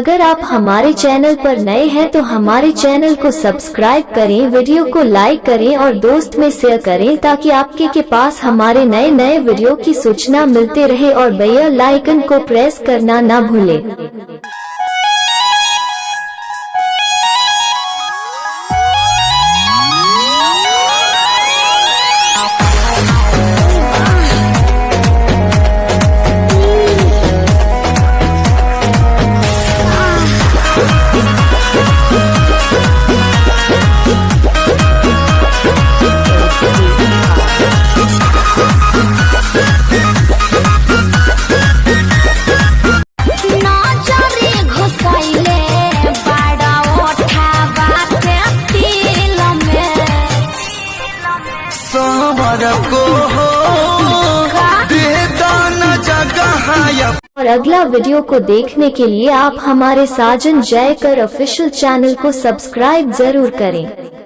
अगर आप हमारे चैनल पर नए हैं तो हमारे चैनल को सब्सक्राइब करें, वीडियो को लाइक करें और दोस्त में शेयर करें ताकि आपके के पास हमारे नए वीडियो की सूचना मिलते रहे और बेल आइकन को प्रेस करना ना भूलें। और अगला वीडियो को देखने के लिए आप हमारे साजन जयकर ऑफिशियल चैनल को सब्सक्राइब जरूर करें।